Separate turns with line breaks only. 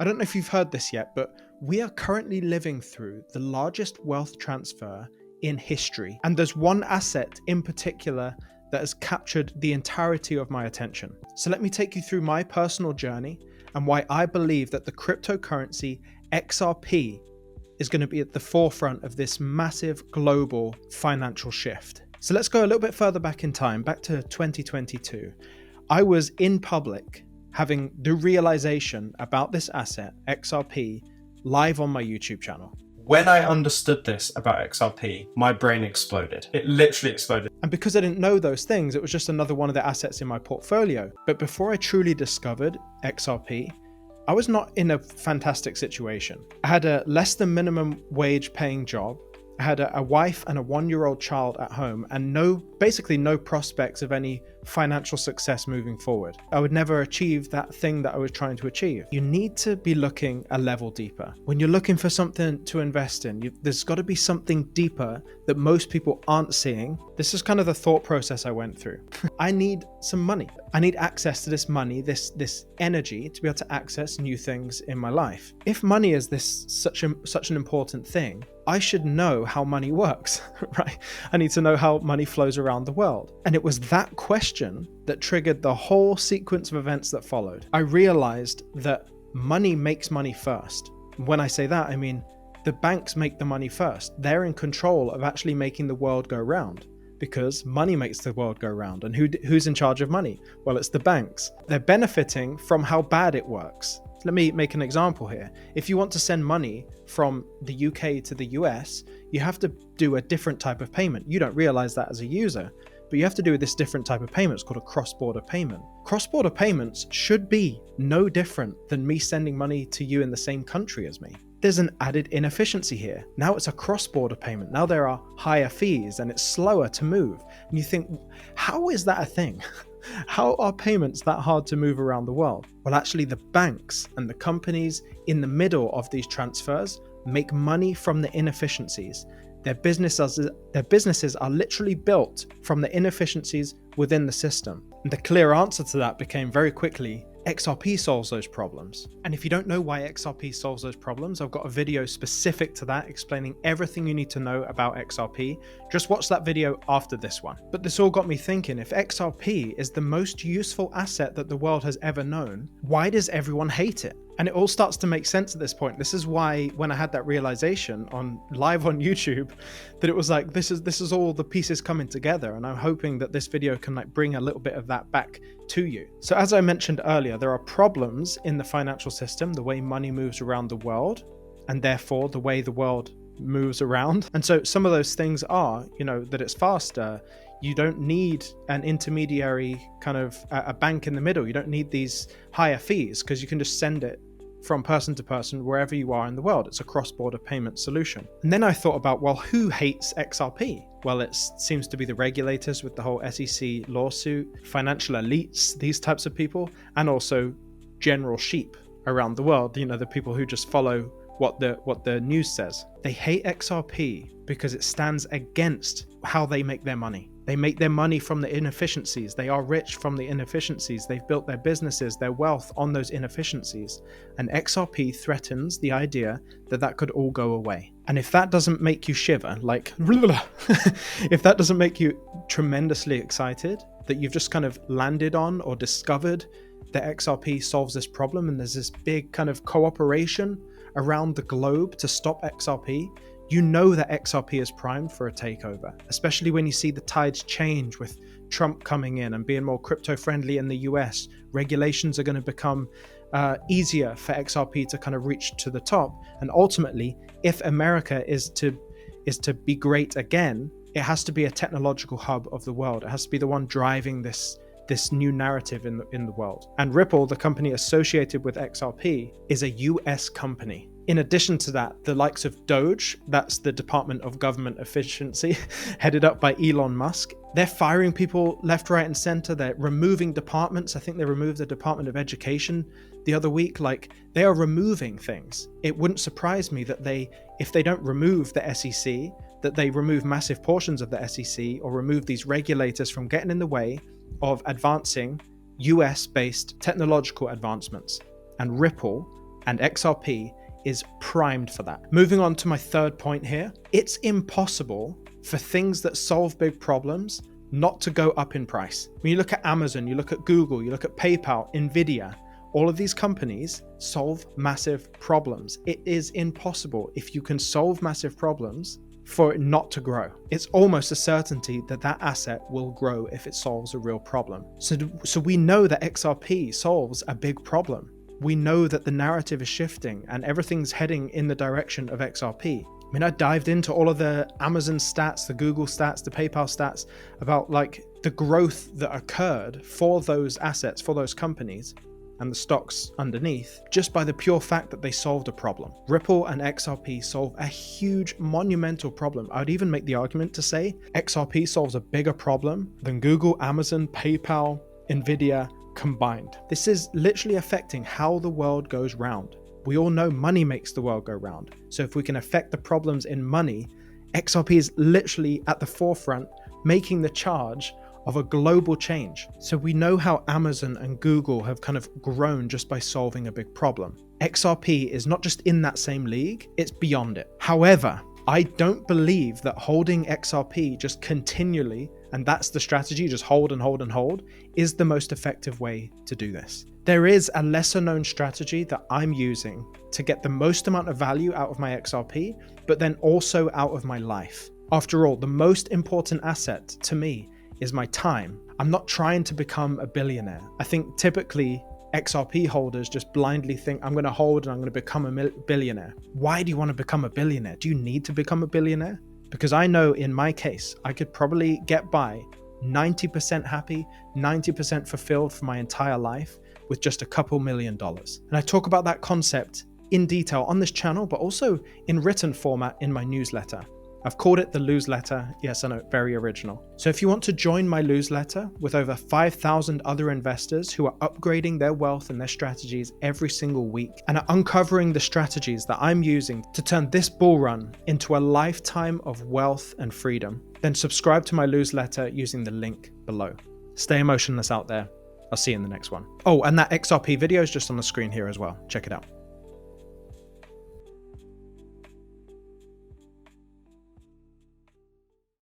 I don't know if you've heard this yet, but we are currently living through the largest wealth transfer in history. And there's one asset in particular that has captured the entirety of my attention. So let me take you through my personal journey and why I believe that the cryptocurrency XRP is going to be at the forefront of this massive global financial shift. So let's go a little bit further back in time, back to 2022. I was in public having the realization about this asset, XRP, live on my YouTube channel.
When I understood this about XRP, my brain exploded. It literally exploded.
And because I didn't know those things, it was just another one of the assets in my portfolio. But before I truly discovered XRP, I was not in a fantastic situation. I had a less than minimum wage paying job. I had a wife and a 1-year-old child at home and basically no prospects of any financial success moving forward. I would never achieve that thing that I was trying to achieve. You need to be looking a level deeper. When you're looking for something to invest in, there's got to be something deeper that most people aren't seeing. This is kind of the thought process I went through. I need some money. I need access to this money, this energy to be able to access new things in my life. If money is such an important thing, I should know how money works, right? I need to know how money flows around the world. And it was that question that triggered the whole sequence of events that followed. I realized that money makes money first. When I say that, I mean the banks make the money first. They're in control of actually making the world go round, because money makes the world go round. And who's in charge of money? Well, it's the banks. They're benefiting from how bad it works. Let me make an example here. If you want to send money from the UK to the US, you have to do a different type of payment. You don't realize that as a user, but you have to do this different type of payment. It's called a cross-border payment. Cross-border payments should be no different than me sending money to you in the same country as me. There's an added inefficiency here. Now it's a cross-border payment. Now there are higher fees and it's slower to move. And you think, how is that a thing? How are payments that hard to move around the world? Well, actually the banks and the companies in the middle of these transfers make money from the inefficiencies. Their businesses are literally built from the inefficiencies within the system. And the clear answer to that became very quickly, XRP solves those problems. And if you don't know why XRP solves those problems, I've got a video specific to that explaining everything you need to know about XRP. Just watch that video after this one. But this all got me thinking, if XRP is the most useful asset that the world has ever known, why does everyone hate it? And it all starts to make sense at this point. This is why when I had that realization live on YouTube, that it was like, this is all the pieces coming together. And I'm hoping that this video can bring a little bit of that back to you. So as I mentioned earlier, there are problems in the financial system, the way money moves around the world, and therefore the way the world moves around. And so some of those things are, that it's faster. You don't need an intermediary kind of a bank in the middle. You don't need these higher fees because you can just send it from person to person wherever you are in the world. It's a cross-border payment solution. And then I thought about, well, who hates XRP? Well, it seems to be the regulators with the whole SEC lawsuit, financial elites, these types of people, and also general sheep around the world, the people who just follow what the news says. They hate XRP because it stands against how they make their money. They make their money from the inefficiencies. They are rich from the inefficiencies. They've built their businesses, their wealth on those inefficiencies. And XRP threatens the idea that could all go away. And if that doesn't make you shiver, if that doesn't make you tremendously excited that you've just kind of landed on or discovered that XRP solves this problem and there's this big kind of cooperation around the globe to stop XRP, you know that XRP is primed for a takeover, especially when you see the tides change with Trump coming in and being more crypto friendly in the US. Regulations are going to become easier for XRP to kind of reach to the top. And ultimately, if America is to be great again, it has to be a technological hub of the world. It has to be the one driving this new narrative in the world. And Ripple, the company associated with XRP, is a US company. In addition to that, the likes of Doge, that's the Department of Government Efficiency, headed up by Elon Musk, they're firing people left, right, and center. They're removing departments. I think they removed the Department of Education the other week. They are removing things. It wouldn't surprise me that if they don't remove the SEC, that they remove massive portions of the SEC or remove these regulators from getting in the way of advancing US-based technological advancements. And Ripple And XRP is primed for that. Moving on to my third point here, it's impossible for things that solve big problems not to go up in price. When you look at Amazon, you look at Google, you look at PayPal, Nvidia, all of these companies solve massive problems. It is impossible, if you can solve massive problems, for it not to grow. It's almost a certainty that that asset will grow if it solves a real problem. So we know that XRP solves a big problem. We know that the narrative is shifting and everything's heading in the direction of XRP. I mean, I dived into all of the Amazon stats, the Google stats, the PayPal stats about like the growth that occurred for those assets, for those companies and the stocks underneath, just by the pure fact that they solved a problem. Ripple and XRP solve a huge, monumental problem. I would even make the argument to say XRP solves a bigger problem than Google, Amazon, PayPal, Nvidia combined. This is literally affecting how the world goes round. We all know money makes the world go round. So if we can affect the problems in money, XRP is literally at the forefront, making the charge of a global change. So we know how Amazon and Google have kind of grown just by solving a big problem. XRP is not just in that same league, it's beyond it. However, I don't believe that holding XRP just continually, and that's the strategy, just hold and hold and hold, is the most effective way to do this. There is a lesser known strategy that I'm using to get the most amount of value out of my XRP, but then also out of my life. After all, the most important asset to me is my time. I'm not trying to become a billionaire. I think typically XRP holders just blindly think, I'm going to hold and I'm going to become a billionaire. Why do you want to become a billionaire? Do you need to become a billionaire? Because I know in my case, I could probably get by 90% happy, 90% fulfilled for my entire life with just a couple $1 million. And I talk about that concept in detail on this channel, but also in written format in my newsletter. I've called it the newsletter. Yes, I know, very original. So if you want to join my newsletter with over 5,000 other investors who are upgrading their wealth and their strategies every single week and are uncovering the strategies that I'm using to turn this bull run into a lifetime of wealth and freedom, then subscribe to my newsletter using the link below. Stay emotionless out there. I'll see you in the next one. Oh, and that XRP video is just on the screen here as well. Check it out.